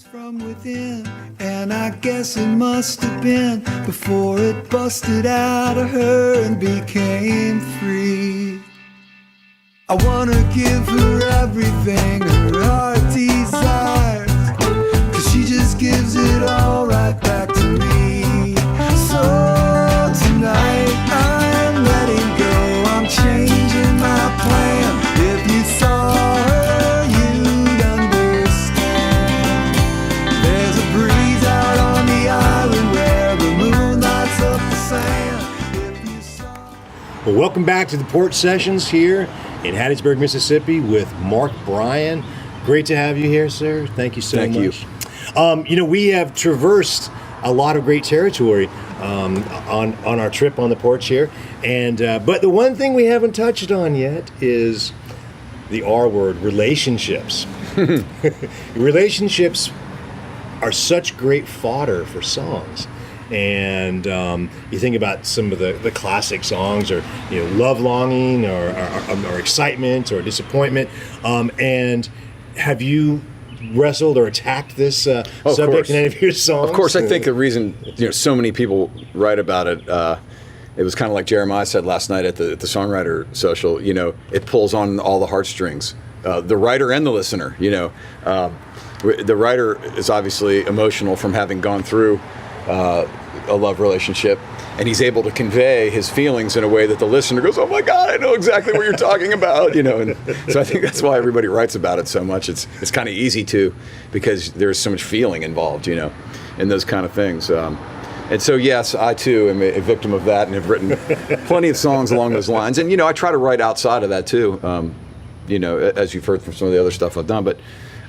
from within, and I guess it must have been before it busted out of her and became free. I wanna give her everything her heart desires, 'cause she just gives it all right back to me. So tonight I'm letting go, I'm changing my plan. If you saw her, you'd understand. There's a breeze out on the island where the moon lights up the sand. If you saw... Well, welcome back to the Porch Sessions here in Hattiesburg, Mississippi with Mark Bryan. Great to have you here, sir. Thank you so much. You know, we have traversed a lot of great territory on our trip on the porch here, and but the one thing we haven't touched on yet is the R word, relationships. Relationships are such great fodder for songs. And you think about some of the classic songs, or you know, love longing, or excitement, or disappointment. And have you wrestled or attacked this subject in any of your songs? Of course, I think the reason so many people write about it. It was kind of like Jeremiah said last night at the songwriter social. You know, it pulls on all the heartstrings, the writer and the listener. You know, the writer is obviously emotional from having gone through a love relationship, and he's able to convey his feelings in a way that the listener goes, "Oh my God, I know exactly what you're talking about," you know. And so I think that's why everybody writes about it so much. It's kind of easy to, because there's so much feeling involved, you know, in those kind of things. And so yes, I too am a victim of that, and have written plenty of songs along those lines. And I try to write outside of that too, as you've heard from some of the other stuff I've done.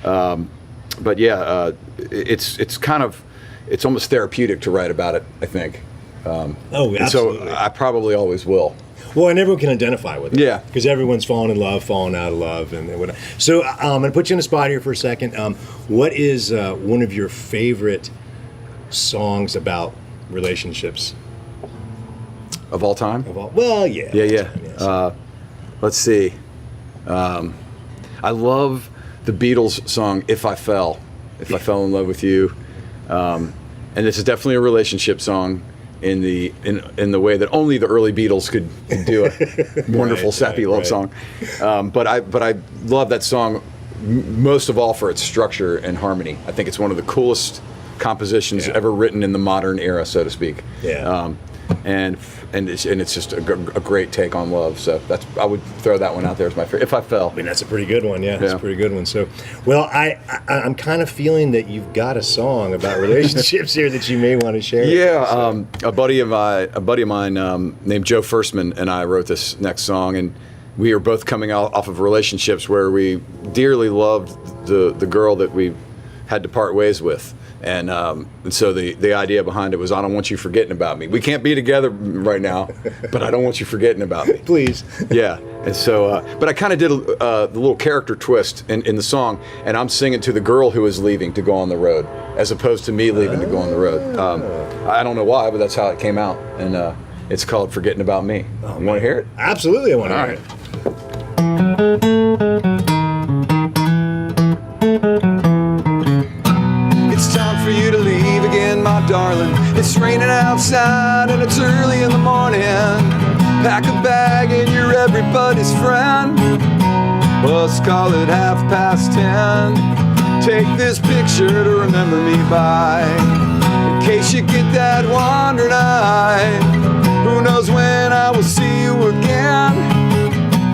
But yeah, it's kind of. It's almost therapeutic to write about it, I think. Absolutely. So I probably always will. Well, and everyone can identify with it. Yeah. Because everyone's fallen in love, fallen out of love, and whatnot. So I'm going to put you on the spot here for a second. What is one of your favorite songs about relationships? Of all time? Well, yeah. Yeah. Yes. Let's see. I love the Beatles song, If I Fell in Love with You. And this is definitely a relationship song in the way that only the early Beatles could do a wonderful sappy love song. But I love that song most of all for its structure and harmony. I think it's one of the coolest compositions ever written in the modern era, so to speak. Yeah. And it's just a great take on love. So I would throw that one out there as my favorite. If I Fell. I mean, that's a pretty good one. Yeah, that's a pretty good one. So, well, I'm kind of feeling that you've got a song about relationships here that you may want to share. Yeah, a buddy of mine named Joe Firstman and I wrote this next song, and we are both coming off of relationships where we dearly loved the girl that we had to part ways with. And so the idea behind it was, I don't want you forgetting about me. We can't be together right now, but I don't want you forgetting about me. Please. Yeah. And so, but I kind of did the little character twist in the song, and I'm singing to the girl who is leaving to go on the road, as opposed to me leaving to go on the road. I don't know why, but that's how it came out. And it's called Forgetting About Me. You want to hear it? Absolutely, I want to hear it. For you to leave again, my darling. It's raining outside and it's early in the morning. Pack a bag and you're everybody's friend. Let's call it 10:30. Take this picture to remember me by, in case you get that wandering eye. Who knows when I will see you again?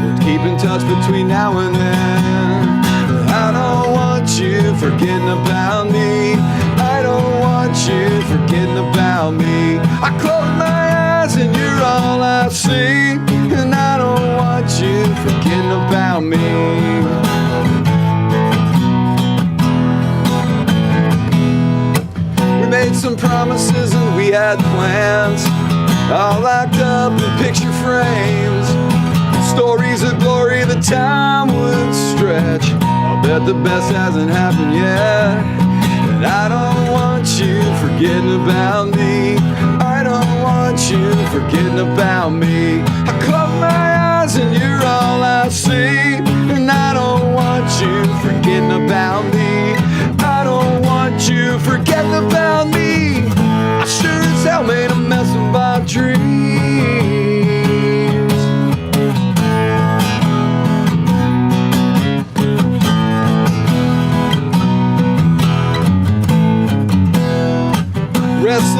We'll keep in touch between now and then. I don't want you forgetting about me. I don't want you forgetting about me. I close my eyes and you're all I see, and I don't want you forgetting about me. We made some promises and we had plans, all locked up in picture frames. Stories of glory the time would stretch. I'll bet the best hasn't happened yet. And I don't want you forgetting about me. I don't want you forgetting about me. I close my eyes and you're all I see, and I don't want you forgetting about me. I don't want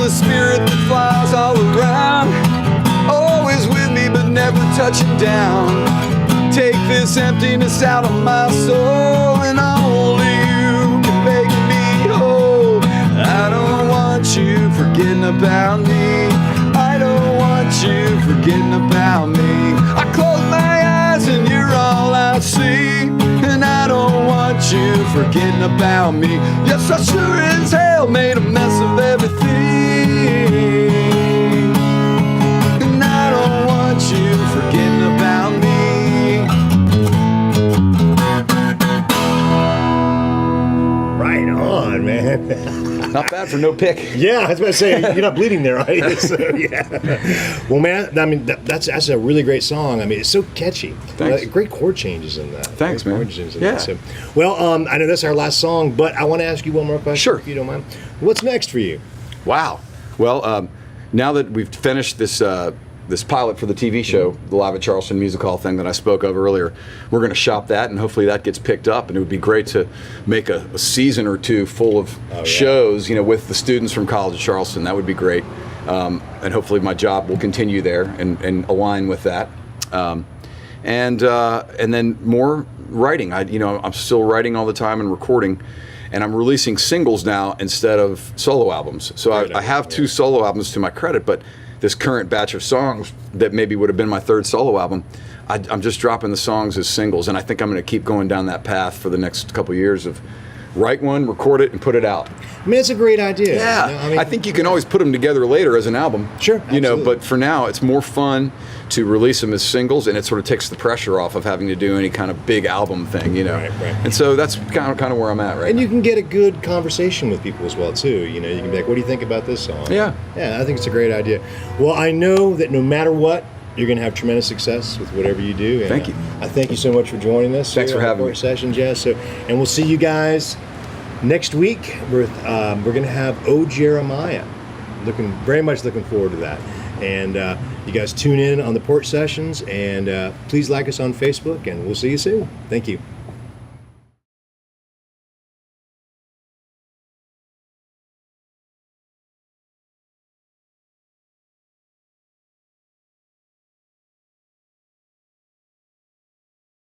a spirit that flies all around, always with me but never touching down. Take this emptiness out of my soul, and only you can make me whole. I don't want you forgetting about me. I don't want you forgetting about me. I close my eyes and you're all I see, and I don't want you forgetting about me. Yes, I sure as hell made a mess of everything, and I don't want you forgetting about me. Right on, man. Not bad for no pick. Yeah, I was about to say, you're not bleeding there, right? So, yeah. Well, man, I mean, that's a really great song. I mean, it's so catchy. Thanks. Great chord changes in that. Thanks, great man. Chord changes in Yeah. that. So, well, I know that's our last song, but I want to ask you one more question, Sure. if you don't mind. What's next for you? Wow. Well, now that we've finished this this pilot for the TV show, the Live at Charleston Music Hall thing that I spoke of earlier, we're going to shop that, and hopefully that gets picked up. And it would be great to make a season or two full of shows, with the students from College of Charleston. That would be great. And hopefully my job will continue there and align with that. And then more writing. I'm still writing all the time and recording. And I'm releasing singles now instead of solo albums. So I have 2 solo albums to my credit, but this current batch of songs that maybe would have been my 3rd solo album, I'm just dropping the songs as singles. And I think I'm going to keep going down that path for the next couple of years of write one, record it, and put it out. I mean, it's a great idea. Yeah. I think you can always put them together later as an album. Sure, absolutely. But for now, it's more fun to release them as singles, and it sort of takes the pressure off of having to do any kind of big album thing, Right. And so that's kind of where I'm at right now. And you can get a good conversation with people as well, too. You can be like, what do you think about this song? Yeah. Yeah, I think it's a great idea. Well, I know that no matter what, you're going to have tremendous success with whatever you do. And, Thank you. I thank you so much for joining us. Thanks for having me. Porch Sessions, yeah. So, and we'll see you guys next week. We're going to have O Jeremiah. Very much looking forward to that. And you guys tune in on the Porch Sessions, and please like us on Facebook, and we'll see you soon. Thank you.